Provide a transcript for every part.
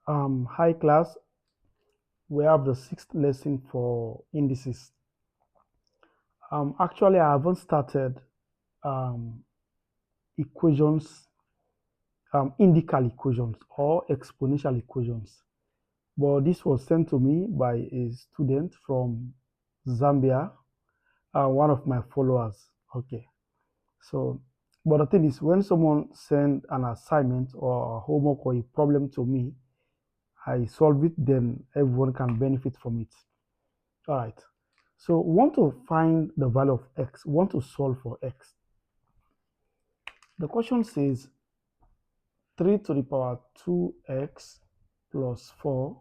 Hi class, we have the sixth lesson for indices. Actually, I haven't started um, equations, indical equations or exponential equations, but this was sent to me by a student from Zambia, one of my followers. Okay, so, but the thing is, when someone send an assignment or a homework or a problem to me, I solve it, then everyone can benefit from it. All right. So want to find the value of x, want to solve for x. The question says 3 to the power 2x plus 4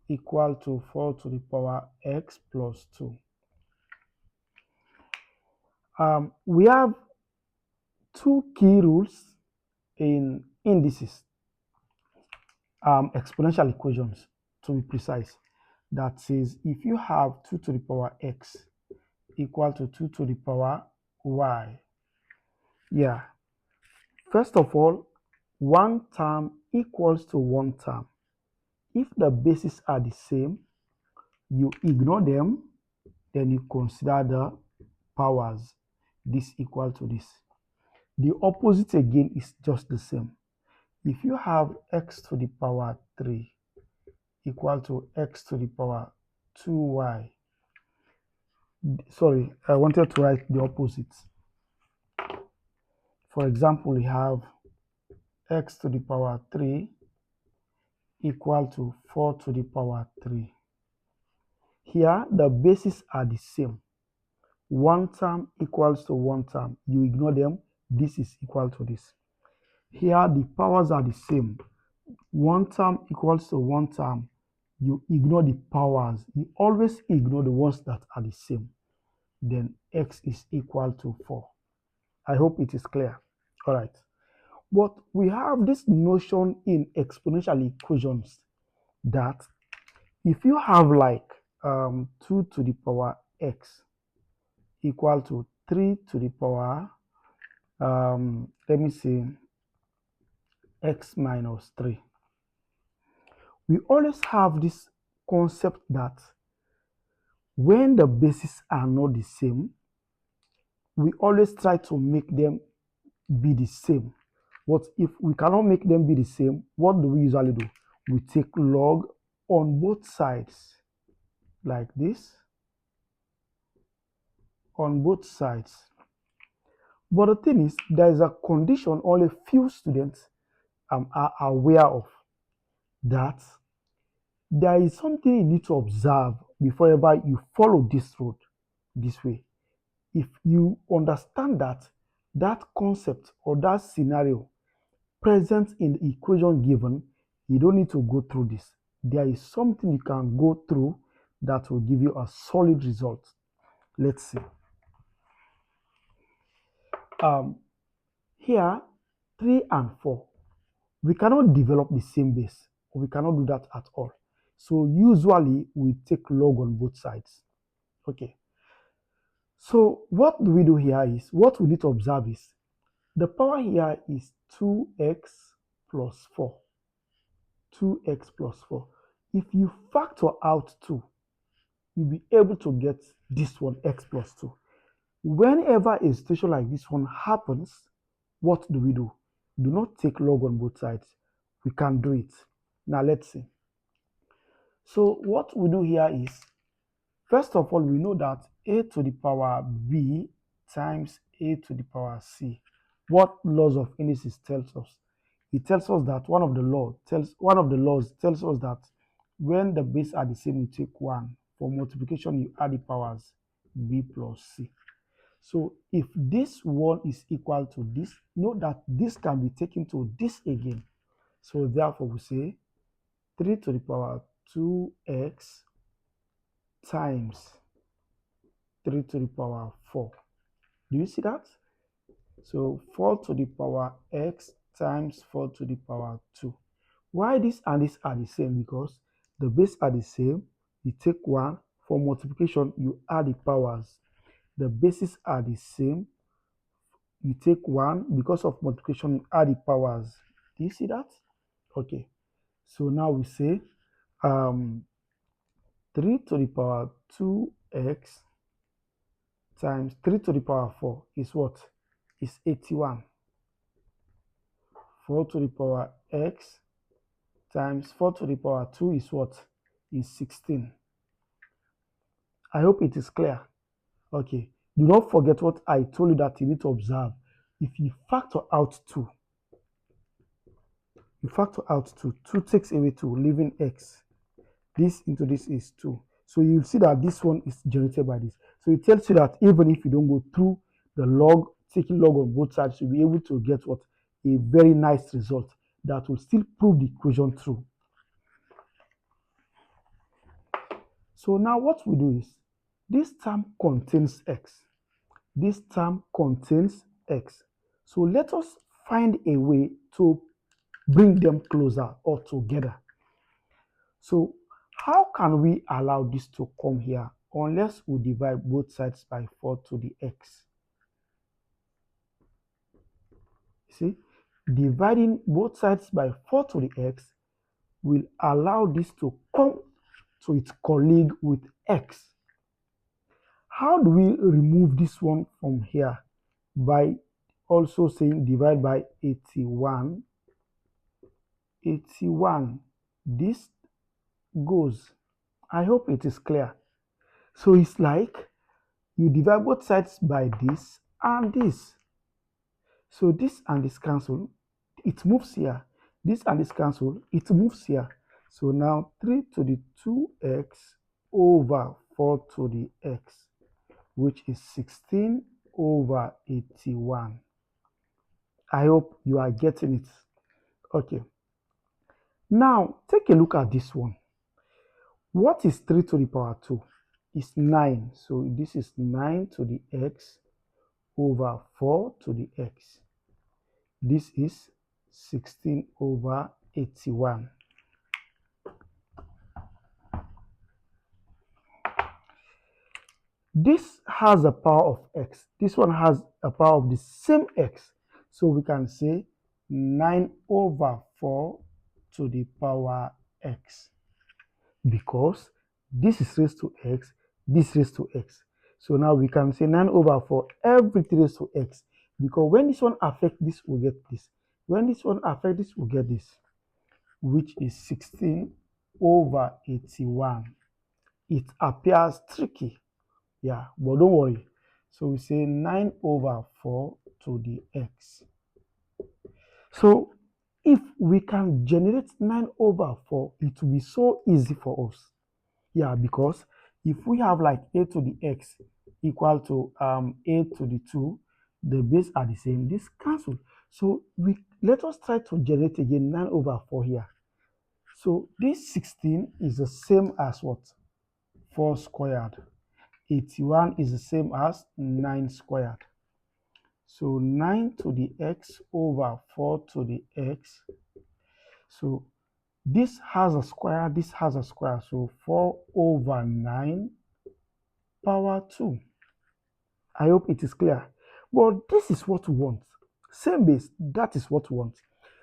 equal to 4 to the power x plus 2. We have two key rules in indices, exponential equations to be precise. That says if you have 2 to the power x equal to 2 to the power y, yeah, first of all, one term equals to one term. If the bases are the same, you ignore them, then you consider the powers. This equal to this. The opposite again is just the same. If you have x to the power 3 equal to x to the power 2y, sorry, I wanted to write the opposite. For example, we have x to the power 3 equal to 4 to the power 3. Here, the bases are the same. One term equals to one term. You ignore them. This is equal to this. Here, the powers are the same. One term equals to one term. You ignore the powers. You always ignore the ones that are the same. Then x is equal to 4. I hope it is clear. All right. But we have this notion in exponential equations that if you have like 2 to the power x equal to 3 to the power, let me see, x minus 3. We always have this concept that when the bases are not the same, we always try to make them be the same. But if we cannot make them be the same, what do we usually do? We take log on both sides, like this, on both sides. But the thing is, there is a condition only few students are aware of, that there is something you need to observe before ever you follow this road this way. If you understand that that concept or that scenario present in the equation given, you don't need to go through this. There is something you can go through that will give you a solid result. Let's see. Um, Here, 3 and 4, we cannot develop the same base. We cannot do that at all. So usually we take log on both sides. Okay. So what do we do here is, what we need to observe is, the power here is 2x plus 4. 2x plus 4. If you factor out 2, you'll be able to get this one, x plus 2. Whenever a situation like this one happens, what do? Do not take log on both sides. We can do it. Now let's see. So what we do here is, first of all, we know that a to the power b times a to the power c. What laws of indices tells us? It tells us that one of the laws tells us that when the base are the same, you take 1. For multiplication, you add the powers b plus c. So if this one is equal to this, know that this can be taken to this again. So therefore, we say 3 to the power 2x times 3 to the power 4. Do you see that? So 4 to the power x times 4 to the power 2. Why this and this are the same? Because the base are the same. You take 1. For multiplication, you add the powers. The bases are the same. You take 1. Because of multiplication, you add the powers. Do you see that? Okay. So now we say 3 to the power 2x times 3 to the power 4 is what? Is 81. 4 to the power x times 4 to the power 2 is what? Is 16. I hope it is clear. Okay. Do not forget what I told you that you need to observe. If you factor out 2, you factor out 2, 2 takes away 2, leaving x. This into this is 2. So you see that this one is generated by this. So it tells you that even if you don't go through the log, taking log on both sides, you'll be able to get what? A very nice result that will still prove the equation true. So now what we do is, this term contains x. This term contains x. So let us find a way to bring them closer or together. So how can we allow this to come here unless we divide both sides by 4 to the x? See, dividing both sides by 4 to the x will allow this to come to its colleague with x. How do we remove this one from here? By also saying divide by 81. 81. This goes. I hope it is clear. So it's like you divide both sides by this and this. So this and this cancel, it moves here. This and this cancel, it moves here. So now 3 to the 2x over 4 to the x, which is 16 over 81. I hope you are getting it. Okay. Now, take a look at this one. What is 3 to the power 2? It's 9. So this is 9 to the x over 4 to the x. This is 16 over 81. This has a power of x. This one has a power of the same x. So we can say 9 over 4 to the power x. Because this is raised to x, this raised to x. So now we can say 9 over 4, everything raised to x. Because when this one affects this, we get this. When this one affects this, we get this, which is 16 over 81. It appears tricky, yeah, but don't worry. So we say 9 over 4 to the x. So if we can generate 9 over 4, it will be so easy for us. Yeah, because if we have like a to the x equal to a to the 2, the base are the same. This cancel. So let us try to generate again 9 over 4 here. So this 16 is the same as what? 4 squared. 81 is the same as 9 squared. So 9 to the x over 4 to the x. So this has a square, this has a square. So 4 over 9 power 2. I hope it is clear. But this is what we want. Same base, that is what we want.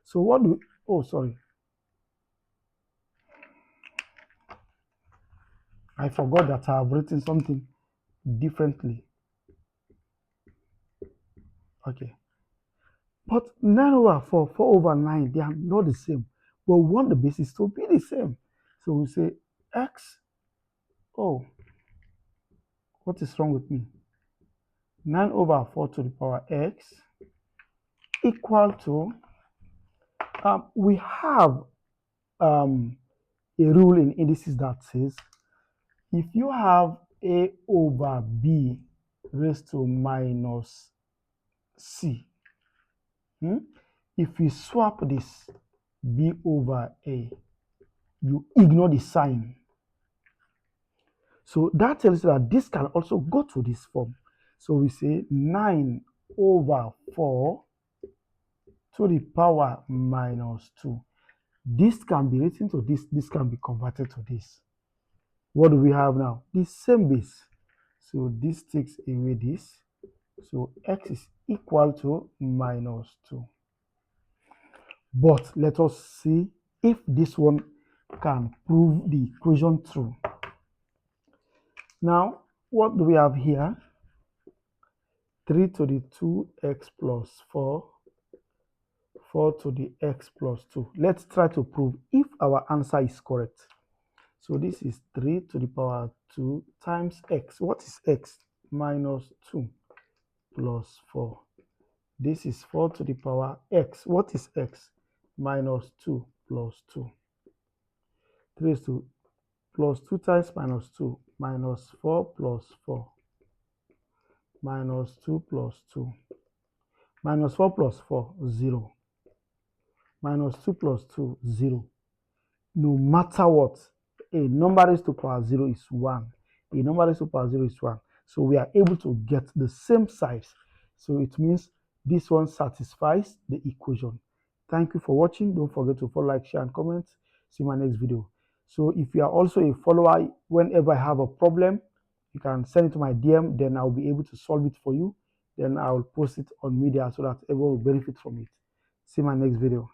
So what do we, oh, sorry. I forgot that I have written something differently. Okay. But 9 over 4, 4 over 9, they are not the same. But we want the basis to be the same. So we say x, oh, what is wrong with me? 9 over 4 to the power x equal to, we have a rule in indices that says, if you have a over b raised to minus c, if you swap this b over a, you ignore the sign. So that tells you that this can also go to this form. So we say 9 over 4 to the power minus 2. This can be written to this, this can be converted to this. What do we have now? The same base. So this takes away this. So x is equal to minus 2. But let us see if this one can prove the equation true. Now, what do we have here? 3 to the 2x plus 4, 4 to the x plus 2. Let's try to prove if our answer is correct. So this is 3 to the power 2 times x. What is x? Minus 2 plus 4. This is 4 to the power x. What is x? Minus 2 plus 2. 3 is to plus 2 times minus 2, minus 4 plus 4, minus 2 plus 2, minus 4 plus 4, 0, minus 2 plus 2, 0. No matter what, a number raised to power 0 is 1. A number raised to power 0 is 1. So we are able to get the same size. So it means this one satisfies the equation. Thank you for watching. Don't forget to follow, like, share, and comment. See my next video. So if you are also a follower, whenever I have a problem, you can send it to my DM. Then I'll be able to solve it for you. Then I'll post it on media so that everyone will benefit from it. See my next video.